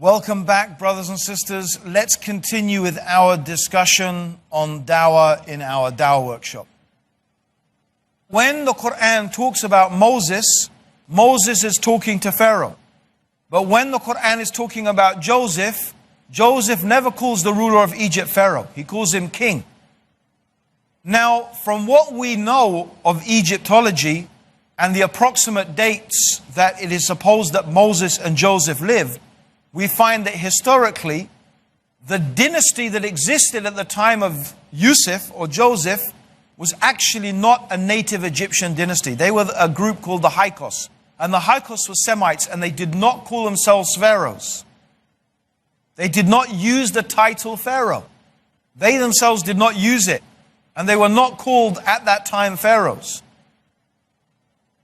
Welcome back, brothers and sisters. Let's continue with our discussion on dawah in our dawah workshop. When the Quran talks about Moses, Moses is talking to Pharaoh. But when the Quran is talking about Joseph, Joseph never calls the ruler of Egypt Pharaoh. He calls him king. Now, from what we know of Egyptology and the approximate dates that it is supposed that Moses and Joseph lived, we find that historically, the dynasty that existed at the time of Yusuf or Joseph was actually not a native Egyptian dynasty. They were a group called the Hyksos. And the Hyksos were Semites, and they did not call themselves pharaohs. They did not use the title pharaoh. They themselves did not use it. And they were not called at that time pharaohs.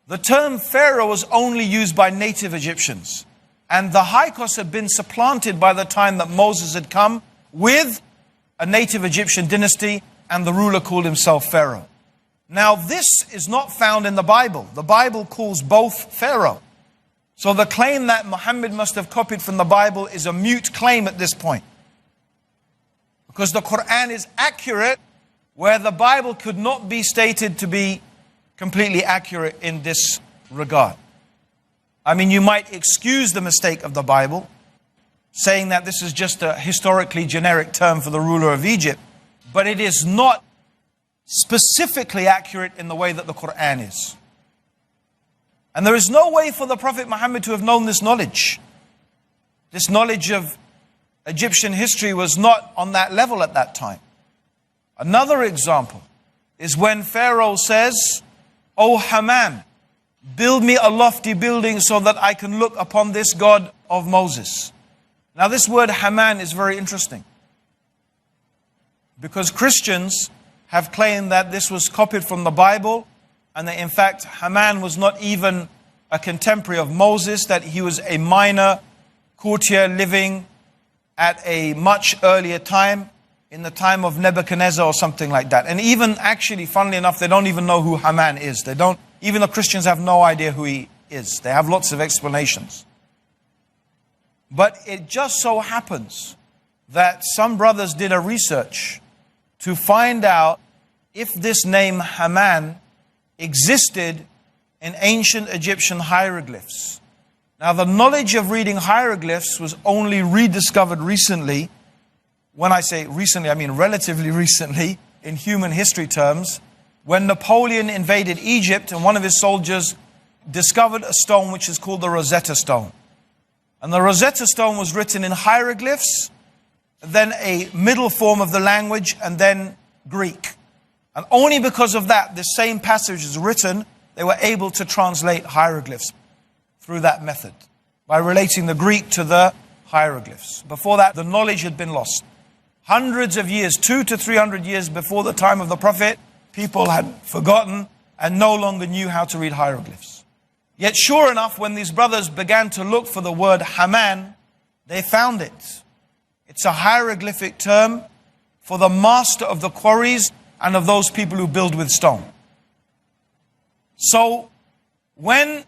The term pharaoh was only used by native Egyptians. And the Hyksos had been supplanted by the time that Moses had come with a native Egyptian dynasty, and the ruler called himself Pharaoh. Now this is not found in the Bible. The Bible calls both Pharaoh. So the claim that Muhammad must have copied from the Bible is a mute claim at this point. Because the Quran is accurate where the Bible could not be stated to be completely accurate in this regard. I mean, you might excuse the mistake of the Bible, saying that this is just a historically generic term for the ruler of Egypt, but it is not specifically accurate in the way that the Quran is. And there is no way for the Prophet Muhammad to have known this knowledge. This knowledge of Egyptian history was not on that level at that time. Another example is when Pharaoh says, "O Haman, build me a lofty building so that I can look upon this God of Moses." Now this word Haman is very interesting, because Christians have claimed that this was copied from the Bible, and that in fact Haman was not even a contemporary of Moses, that he was a minor courtier living at a much earlier time, in the time of Nebuchadnezzar or something like that. And even actually, funnily enough, they don't even know who Haman is. Even the Christians have no idea who he is. They have lots of explanations. But it just so happens that some brothers did a research to find out if this name Haman existed in ancient Egyptian hieroglyphs. Now, the knowledge of reading hieroglyphs was only rediscovered recently. When I say recently, I mean relatively recently, in human history terms, when Napoleon invaded Egypt and one of his soldiers discovered a stone which is called the Rosetta Stone. And the Rosetta Stone was written in hieroglyphs, then a middle form of the language, and then Greek. And only because of that, the same passage is written, they were able to translate hieroglyphs through that method, by relating the Greek to the hieroglyphs. Before that, the knowledge had been lost. Hundreds of years, 200 to 300 years before the time of the Prophet, people had forgotten and no longer knew how to read hieroglyphs. Yet sure enough, when these brothers began to look for the word Haman, they found it. It's a hieroglyphic term for the master of the quarries and of those people who build with stone. So when,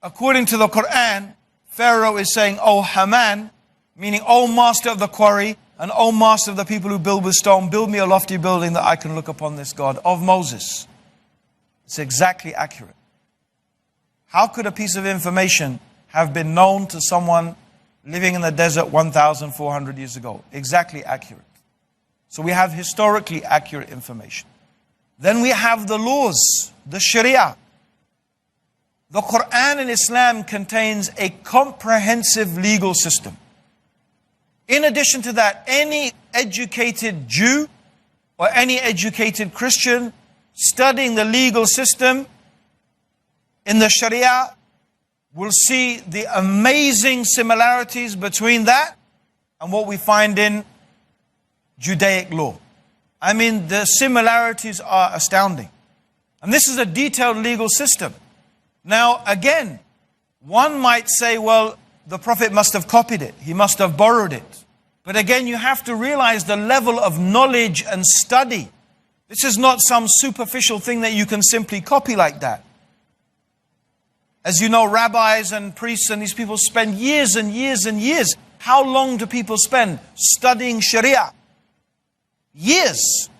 according to the Quran, Pharaoh is saying, "O Haman," meaning, "O master of the quarry, and O master of the people who build with stone, build me a lofty building that I can look upon this God of Moses." It's exactly accurate. How could a piece of information have been known to someone living in the desert 1,400 years ago? Exactly accurate. So we have historically accurate information. Then we have the laws, the Sharia. The Quran in Islam contains a comprehensive legal system. In addition to that, any educated Jew or any educated Christian studying the legal system in the Sharia will see the amazing similarities between that and what we find in Judaic law. I mean, the similarities are astounding. And this is a detailed legal system. Now, again, one might say, well, the Prophet must have copied it. He must have borrowed it. But again, you have to realize the level of knowledge and study. This is not some superficial thing that you can simply copy like that. As you know, rabbis and priests and these people spend years and years and years How long do people spend studying Sharia? Years.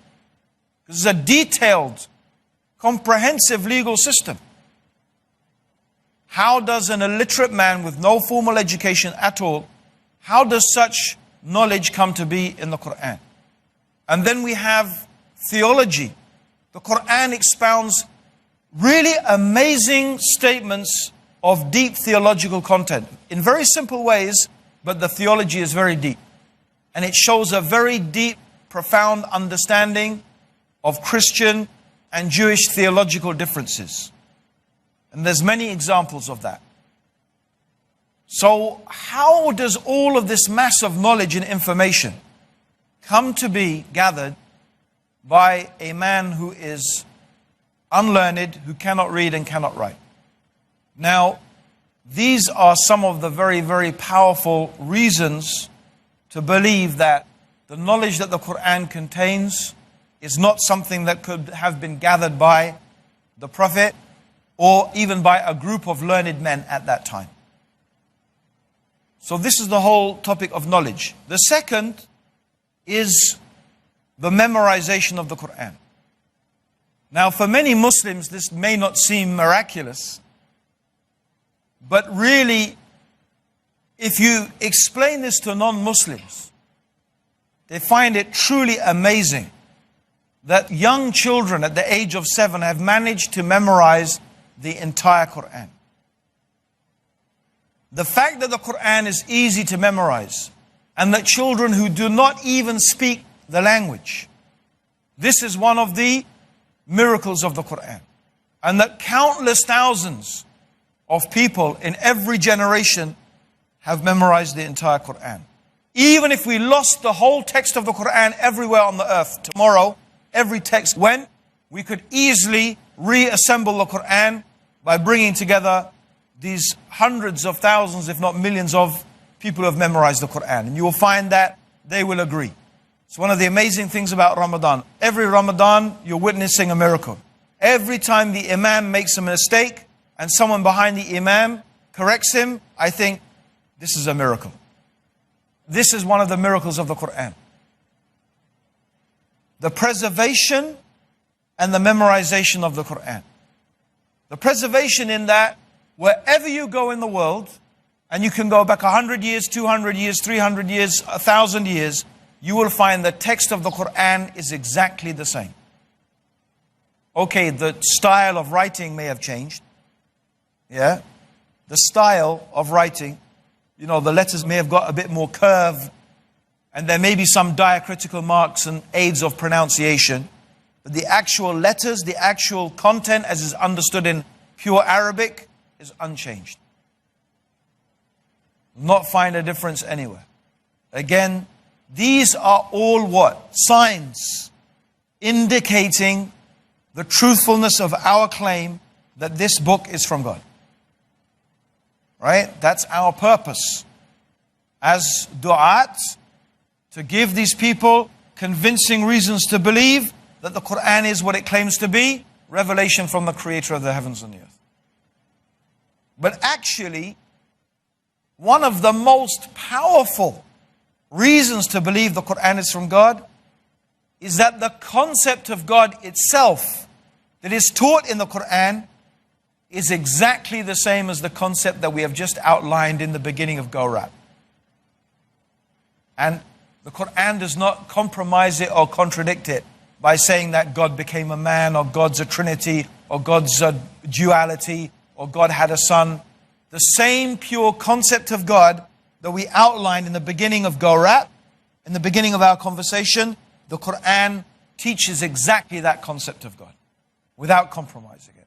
This is a detailed, comprehensive legal system. How does an illiterate man with no formal education at all, how does such knowledge come to be in the Quran? And then we have theology. The Quran expounds really amazing statements of deep theological content in very simple ways, but the theology is very deep. And it shows a very deep, profound understanding of Christian and Jewish theological differences. And there's many examples of that. So how does all of this mass of knowledge and information come to be gathered by a man who is unlearned, who cannot read and cannot write? Now, these are some of the very, very powerful reasons to believe that the knowledge that the Quran contains is not something that could have been gathered by the Prophet or even by a group of learned men at that time. So this is the whole topic of knowledge. The second is the memorization of the Quran. Now, for many Muslims, this may not seem miraculous, but really, if you explain this to non-Muslims, they find it truly amazing that young children at the age of 7 have managed to memorize the entire Quran. The fact that the Quran is easy to memorize and that children who do not even speak the language, this is one of the miracles of the Quran. And that countless thousands of people in every generation have memorized the entire Quran. Even if we lost the whole text of the Quran everywhere on the earth tomorrow, every text went, we could easily reassemble the Quran by bringing together these hundreds of thousands, if not millions of people who have memorized the Quran. And you will find that they will agree. It's one of the amazing things about Ramadan. Every Ramadan, you're witnessing a miracle. Every time the Imam makes a mistake and someone behind the Imam corrects him, I think this is a miracle. This is one of the miracles of the Quran. The preservation and the memorization of the Quran. The preservation in that wherever you go in the world, and you can go back 100 years, 200 years, 300 years, 1,000 years, you will find the text of the Quran is exactly the same. Okay, the style of writing may have changed. Yeah? The style of writing, you know, the letters may have got a bit more curve, and there may be some diacritical marks and aids of pronunciation. But the actual letters, the actual content as is understood in pure Arabic is unchanged. Not find a difference anywhere. Again, these are all what? Signs indicating the truthfulness of our claim that this book is from God. Right? That's our purpose as du'at, to give these people convincing reasons to believe that the Quran is what it claims to be, revelation from the Creator of the heavens and the earth. But actually, one of the most powerful reasons to believe the Quran is from God is that the concept of God itself that is taught in the Quran is exactly the same as the concept that we have just outlined in the beginning of Go Rap. And the Quran does not compromise it or contradict it by saying that God became a man, or God's a trinity, or God's a duality, or God had a son. The same pure concept of God that we outlined in the beginning of Go Rap, in the beginning of our conversation, the Quran teaches exactly that concept of God without compromising it.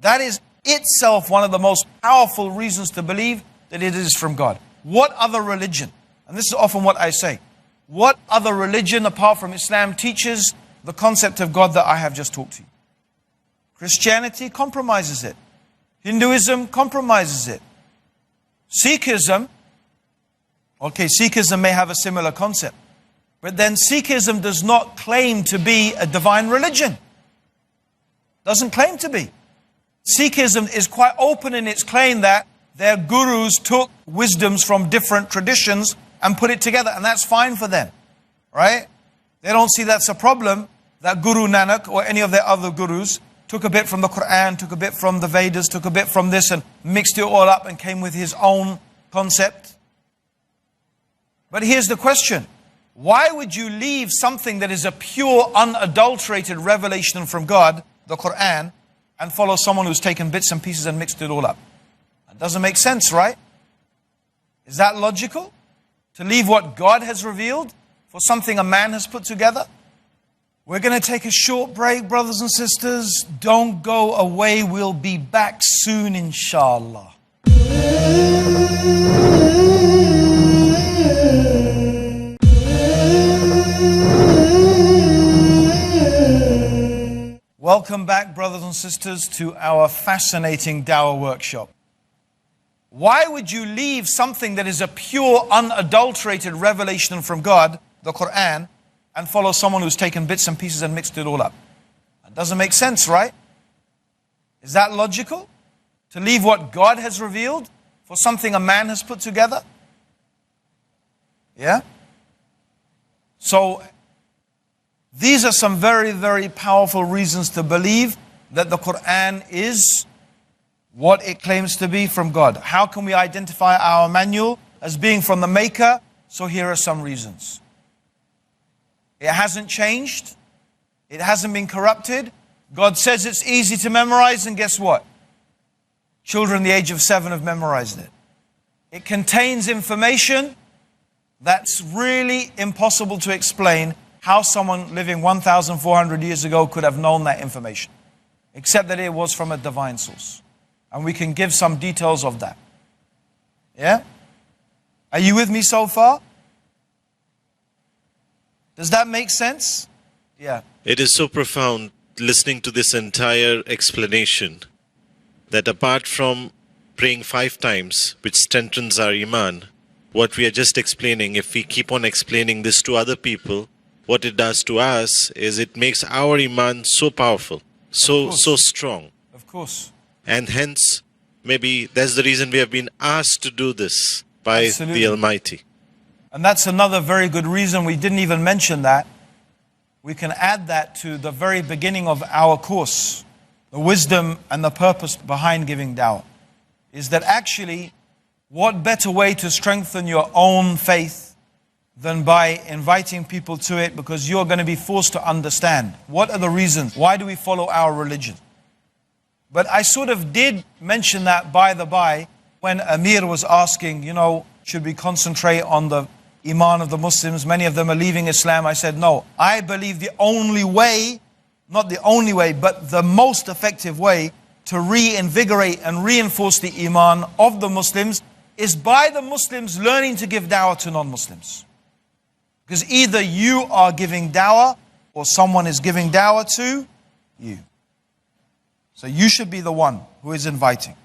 That is itself one of the most powerful reasons to believe that it is from God. What other religion, and this is often what I say, what other religion apart from Islam teaches the concept of God that I have just talked to you? Christianity compromises it. Hinduism compromises it. Sikhism, okay, Sikhism may have a similar concept, but then Sikhism does not claim to be a divine religion. Doesn't claim to be. Sikhism is quite open in its claim that their gurus took wisdoms from different traditions and put it together, and that's fine for them, right? They don't see that's a problem, that Guru Nanak or any of their other gurus took a bit from the Quran, took a bit from the Vedas, took a bit from this and mixed it all up and came with his own concept. But here's the question. Why would you leave something that is a pure, unadulterated revelation from God, the Quran, and follow someone who's taken bits and pieces and mixed it all up? That doesn't make sense, right? Is that logical? To leave what God has revealed for something a man has put together? We're going to take a short break, brothers and sisters. Don't go away. We'll be back soon, inshallah. Welcome back, brothers and sisters, to our fascinating Dawah workshop. Why would you leave something that is a pure, unadulterated revelation from God, the Quran, and follow someone who's taken bits and pieces and mixed it all up? That doesn't make sense, right? Is that logical? To leave what God has revealed for something a man has put together? Yeah? So, these are some very, very powerful reasons to believe that the Quran is what it claims to be from God. How can we identify our manual as being from the Maker? So here are some reasons. It hasn't changed. It hasn't been corrupted. God says it's easy to memorize, and guess what? Children the age of 7 have memorized it. It contains information that's really impossible to explain how someone living 1,400 years ago could have known that information, except that it was from a divine source. And we can give some details of that. Yeah? Are you with me so far? Does that make sense? Yeah. It is so profound listening to this entire explanation that apart from praying 5 times, which strengthens our iman, what we are just explaining, if we keep on explaining this to other people, what it does to us is it makes our iman so powerful, so strong. Of course. And hence, maybe that's the reason we have been asked to do this by the Almighty. And that's another very good reason. We didn't even mention that. We can add that to the very beginning of our course. The wisdom and the purpose behind giving dawah is that actually, what better way to strengthen your own faith than by inviting people to it, because you're going to be forced to understand what are the reasons, why do we follow our religion. But I sort of did mention that by the by when Amir was asking, should we concentrate on the iman of the Muslims? Many of them are leaving Islam. I said, no, I believe the only way, not the only way, but the most effective way to reinvigorate and reinforce the iman of the Muslims is by the Muslims learning to give dawah to non-Muslims. Because either you are giving dawah or someone is giving dawah to you. So you should be the one who is inviting.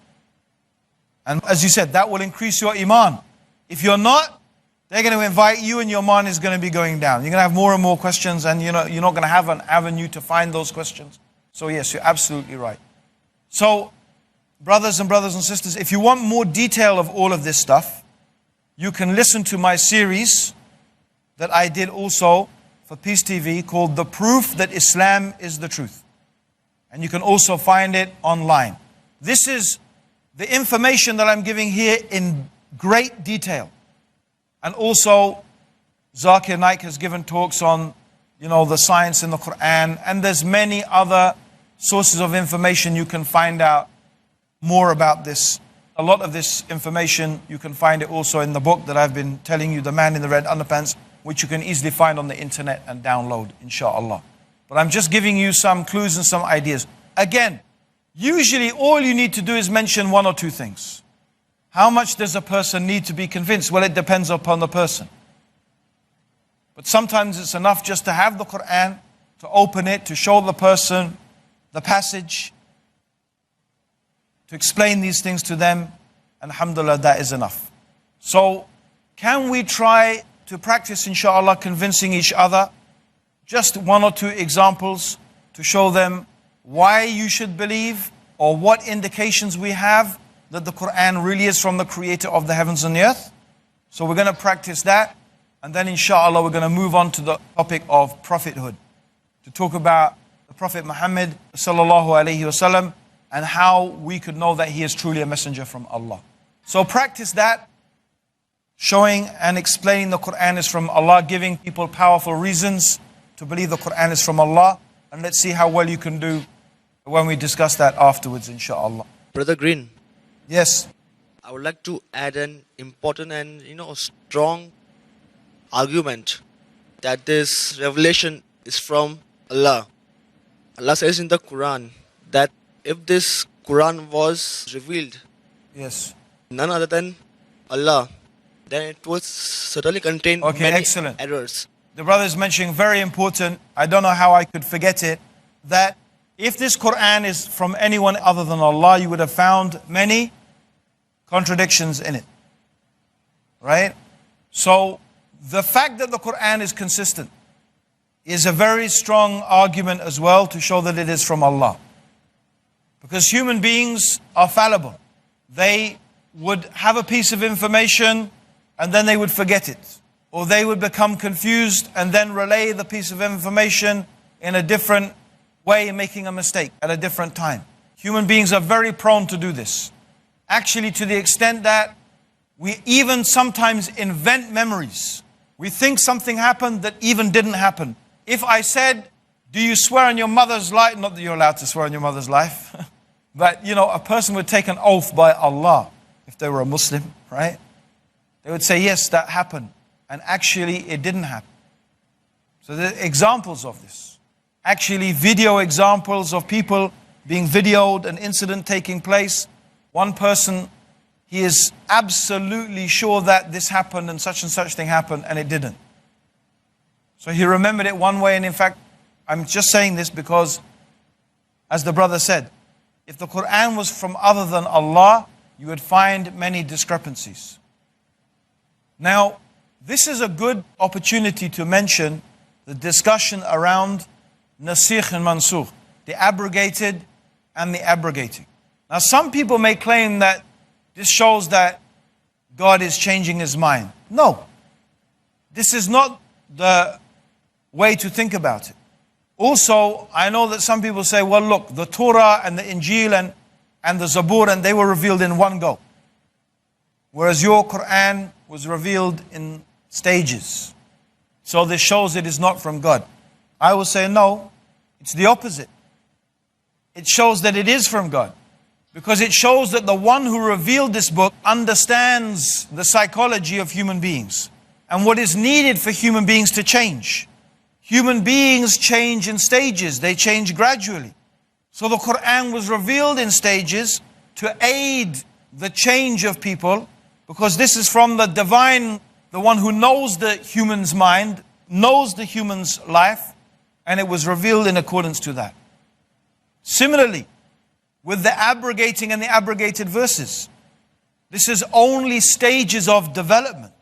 And as you said, that will increase your iman. If you're not, they're going to invite you and your iman is going to be going down. You're going to have more and more questions and you're not going to have an avenue to find those questions. So yes, you're absolutely right. So, brothers and sisters, if you want more detail of all of this stuff, you can listen to my series that I did also for Peace TV called The Proof That Islam is the Truth. And you can also find it online. This is the information that I'm giving here in great detail. And also, Zakir Naik has given talks on, the science in the Quran. And there's many other sources of information you can find out more about this. A lot of this information, you can find it also in the book that I've been telling you, The Man in the Red Underpants, which you can easily find on the internet and download, inshallah. But I'm just giving you some clues and some ideas. Again, usually all you need to do is mention 1 or 2 things. How much does a person need to be convinced? Well, it depends upon the person. But sometimes it's enough just to have the Quran, to open it, to show the person the passage, to explain these things to them, and alhamdulillah, that is enough. So, can we try to practice, inshallah, convincing each other? Just 1 or 2 examples to show them why you should believe, or what indications we have that the Quran really is from the creator of the heavens and the earth. So we're going to practice that. And then inshallah we're going to move on to the topic of prophethood. To talk about the Prophet Muhammad sallallahu alaihi wasallam and how we could know that he is truly a messenger from Allah. So practice that. Showing and explaining the Quran is from Allah, giving people powerful reasons to believe the Quran is from Allah. And let's see how well you can do when we discuss that afterwards, inshallah. Brother Green. Yes. I would like to add an important and strong argument that this revelation is from Allah. Allah says in the Quran that if this Quran was revealed, yes, none other than Allah, then it would certainly contain many excellent errors. The brother is mentioning very important, I don't know how I could forget it, that if this Quran is from anyone other than Allah, you would have found many contradictions in it. Right? So the fact that the Quran is consistent is a very strong argument as well to show that it is from Allah. Because human beings are fallible. They would have a piece of information and then they would forget it. Or they would become confused and then relay the piece of information in a different way, making a mistake at a different time. Human beings are very prone to do this. Actually, to the extent that we even sometimes invent memories. We think something happened that even didn't happen. If I said, do you swear on your mother's life? Not that you're allowed to swear on your mother's life. But, a person would take an oath by Allah if they were a Muslim, right? They would say, yes, that happened. And actually, it didn't happen. So there are examples of this. Actually, video examples of people being videoed, an incident taking place. One person, he is absolutely sure that this happened and such thing happened, and it didn't. So he remembered it one way, and in fact, I'm just saying this because, as the brother said, if the Quran was from other than Allah, you would find many discrepancies. Now, this is a good opportunity to mention the discussion around nasikh and mansukh, the abrogated and the abrogating. Now, some people may claim that this shows that God is changing his mind. No, this is not the way to think about it. Also, I know that some people say, well, look, the Torah and the Injil and the Zabur, and they were revealed in one go. Whereas your Quran was revealed in stages. So this shows it is not from God. I will say no, it's the opposite. It shows that it is from God. Because it shows that the one who revealed this book understands the psychology of human beings and what is needed for human beings to change. Human beings change in stages. They change gradually. So the Quran was revealed in stages to aid the change of people, because this is from the divine, the one who knows the human's mind, knows the human's life, and it was revealed in accordance to that. Similarly, with the abrogating and the abrogated verses, this is only stages of development.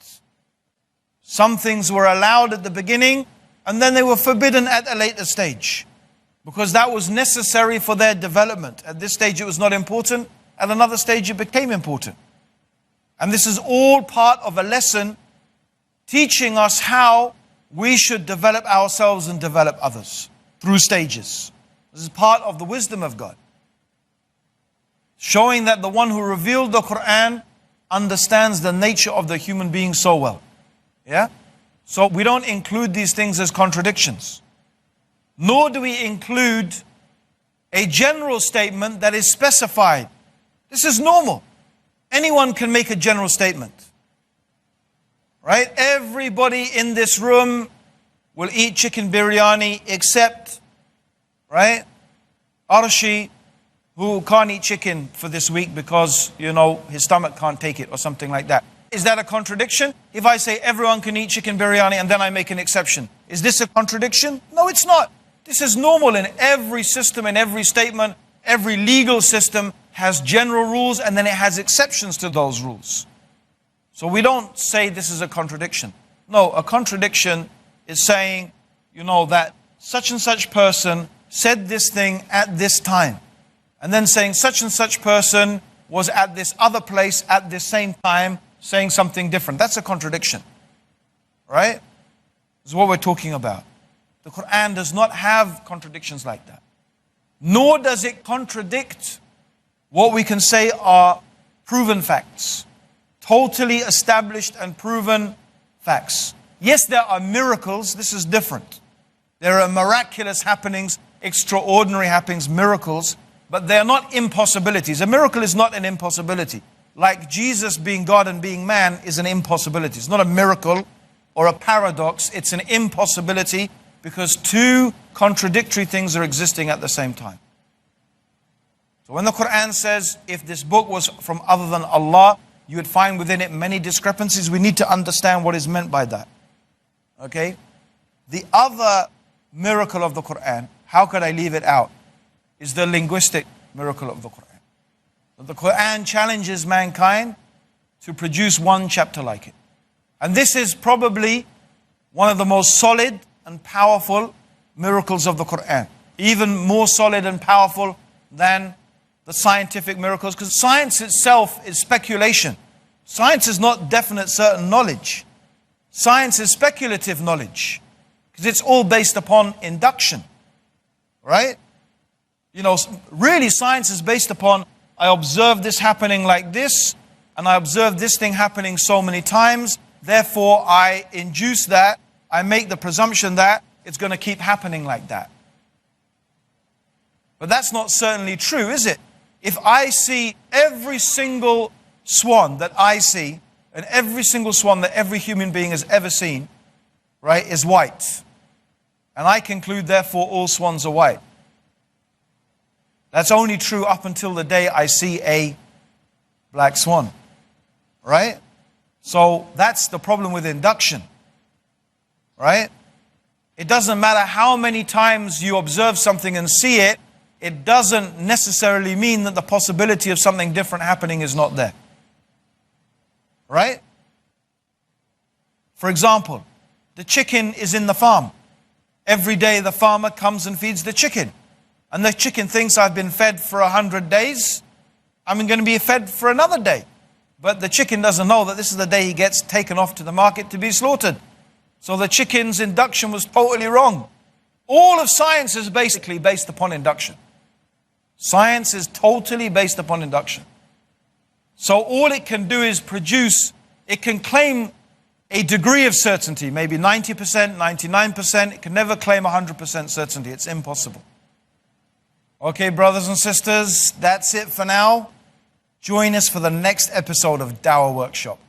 Some things were allowed at the beginning, and then they were forbidden at a later stage, because that was necessary for their development. At this stage it was not important, at another stage it became important. And this is all part of a lesson teaching us how we should develop ourselves and develop others through stages. This is part of the wisdom of God. Showing that the one who revealed the Quran understands the nature of the human being so well. Yeah? So we don't include these things as contradictions. Nor do we include a general statement that is specified. This is normal. Anyone can make a general statement. Right? Everybody in this room will eat chicken biryani except, right, Arshi, who can't eat chicken for this week because, his stomach can't take it or something like that. Is that a contradiction? If I say everyone can eat chicken biryani and then I make an exception, is this a contradiction? No, it's not. This is normal in every system, in every statement. Every legal system has general rules and then it has exceptions to those rules. So we don't say this is a contradiction. No, a contradiction is saying, that such and such person said this thing at this time. And then saying such and such person was at this other place at this same time saying something different. That's a contradiction. Right? This is what we're talking about. The Quran does not have contradictions like that. Nor does it contradict what we can say are proven facts. Totally established and proven facts. Yes, there are miracles. This is different. There are miraculous happenings, extraordinary happenings, miracles, but they are not impossibilities. A miracle is not an impossibility. Like Jesus being God and being man is an impossibility. It's not a miracle or a paradox. It's an impossibility because two contradictory things are existing at the same time. So when the Quran says, if this book was from other than Allah, you would find within it many discrepancies. We need to understand what is meant by that. Okay? The other miracle of the Quran, how could I leave it out, is the linguistic miracle of the Quran. The Quran challenges mankind to produce one chapter like it. And this is probably one of the most solid and powerful miracles of the Quran. Even more solid and powerful than the scientific miracles, because science itself is speculation. Science is not definite certain knowledge. Science is speculative knowledge, because it's all based upon induction. Right? You know, really science is based upon, I observe this happening like this, and I observe this thing happening so many times, therefore I induce that, I make the presumption that it's going to keep happening like that. But that's not certainly true, is it? If I see every single swan that I see, and every single swan that every human being has ever seen, right, is white, and I conclude therefore all swans are white, that's only true up until the day I see a black swan. Right? So that's the problem with induction. Right? It doesn't matter how many times you observe something and see it, it doesn't necessarily mean that the possibility of something different happening is not there. Right? For example, the chicken is in the farm. Every day the farmer comes and feeds the chicken. And the chicken thinks I've been fed for 100 days. I'm going to be fed for another day. But the chicken doesn't know that this is the day he gets taken off to the market to be slaughtered. So the chicken's induction was totally wrong. All of science is basically based upon induction. Science is totally based upon induction. So all it can do is produce, it can claim a degree of certainty, maybe 90%, 99%. It can never claim 100% certainty. It's impossible. Okay, brothers and sisters, that's it for now. Join us for the next episode of Dawah Workshop.